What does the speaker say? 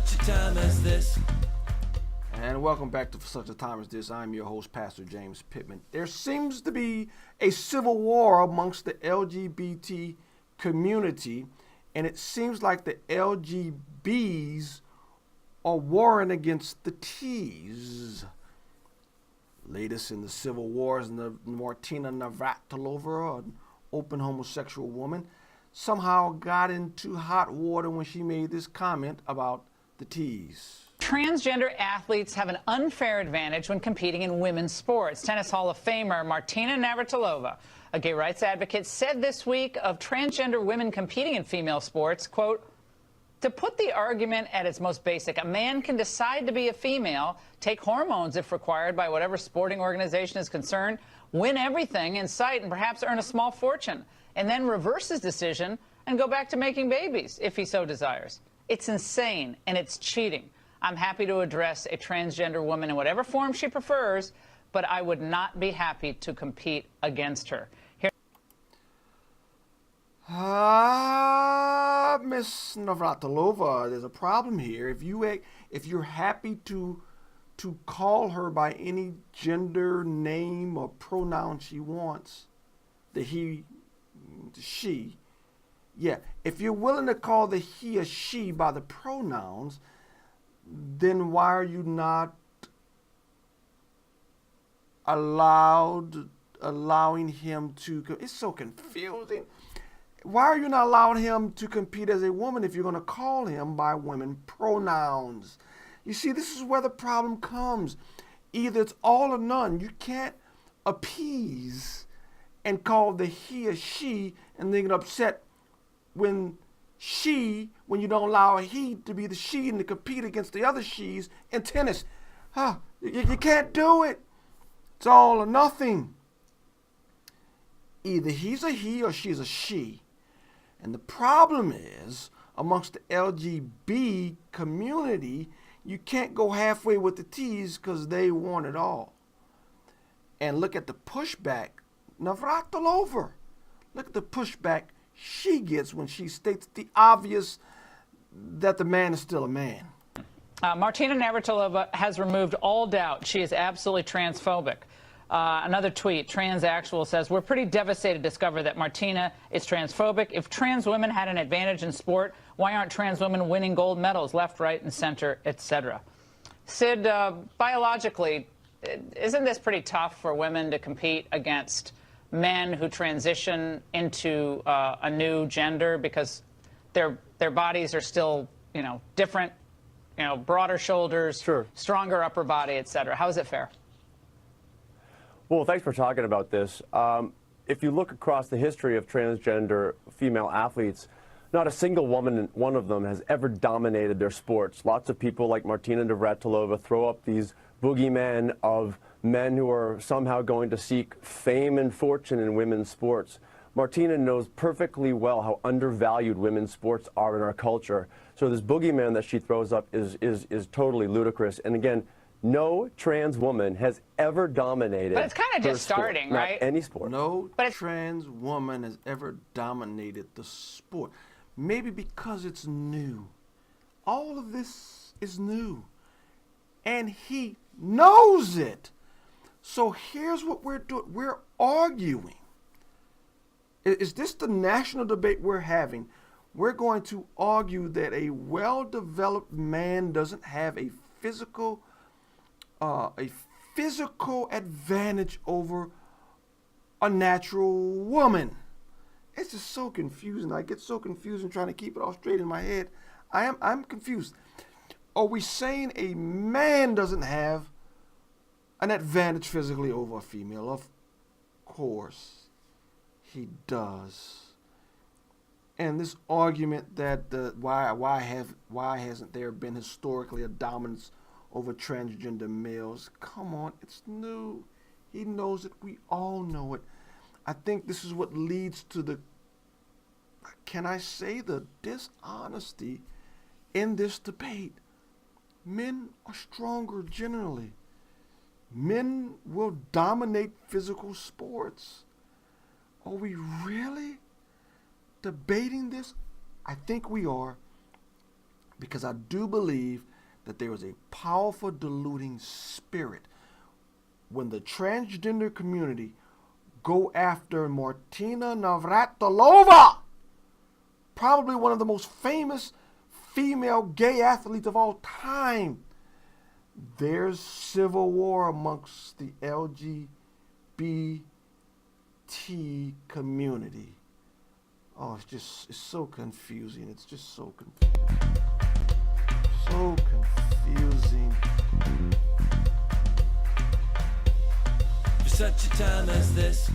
such a time as this. And welcome back to For Such a Time as This. I'm your host, Pastor James Pittman. There seems to be a civil war amongst the LGBT community, and it seems like the LGBs are warring against the Ts. Latest in the civil wars, Martina Navritalova, an open homosexual woman, somehow got into hot water when she made this comment about the Ts. Transgender athletes have an unfair advantage when competing in women's sports. Tennis Hall of Famer Martina Navritalova, a gay rights advocate, said this week of transgender women competing in female sports, quote, to put the argument at its most basic, a man can decide to be a female, take hormones if required by whatever sporting organization is concerned, win everything in sight and perhaps earn a small fortune, and then reverse his decision and go back to making babies if he so desires. It's insane and it's cheating. I'm happy to address a transgender woman in whatever form she prefers, but I would not be happy to compete against her. Miss Navratilova, there's a problem here. If you're happy to call her by any gender, name, or pronoun she wants, the he, the she, yeah. If you're willing to call the he or she by the pronouns, then why are you not allowing him to? It's so confusing. Why are you not allowing him to compete as a woman if you're going to call him by women pronouns? You see, this is where the problem comes. Either it's all or none. You can't appease and call the he or she and then get upset when you don't allow a he to be the she and to compete against the other she's in tennis. You can't do it. It's all or nothing. Either he's a he or she's a she. And the problem is, amongst the LGB community, you can't go halfway with the T's because they want it all. And look at the pushback. Navratilova. Look at the pushback she gets when she states the obvious that the man is still a man. Martina Navritalova has removed all doubt. She is absolutely transphobic. Another tweet, Transactual says, we're pretty devastated to discover that Martina is transphobic. If trans women had an advantage in sport, why aren't trans women winning gold medals left, right, and center, etc.? Sid, biologically, isn't this pretty tough for women to compete against men who transition into a new gender because their bodies are still, different, broader shoulders, sure, stronger upper body, etc.? How is it fair? Well, thanks for talking about this. If you look across the history of transgender female athletes, not a single woman, one of them, has ever dominated their sports. Lots of people like Martina Navratilova throw up these boogeymen of men who are somehow going to seek fame and fortune in women's sports. Martina knows perfectly well how undervalued women's sports are in our culture. So this boogeyman that she throws up is totally ludicrous. And again, no trans woman has ever dominated. But it's kind of just starting, sport, right? Not any sport. No trans woman has ever dominated the sport. Maybe because it's new. All of this is new. And he knows it. So here's what we're doing. We're arguing. Is this the national debate we're having? We're going to argue that a well-developed man doesn't have a physical advantage over a natural woman. It's just so confusing. I get so confused trying to keep it all straight in my head. I'm confused. Are we saying a man doesn't have an advantage physically over a female? Of course he does. And this argument that why hasn't there been historically a dominance over transgender males? Come on, it's new. He knows it. We all know it. I think this is what leads to the, can I say, the dishonesty in this debate. Men are stronger generally. Men will dominate physical sports. Are we really debating this? I think we are. because I do believe that there is a powerful diluting spirit when the transgender community go after Martina Navritalova, probably one of the most famous female gay athletes of all time. There's civil war amongst the LGBT community. Oh, it's so confusing. It's just so confusing. So confusing. For such a time as this,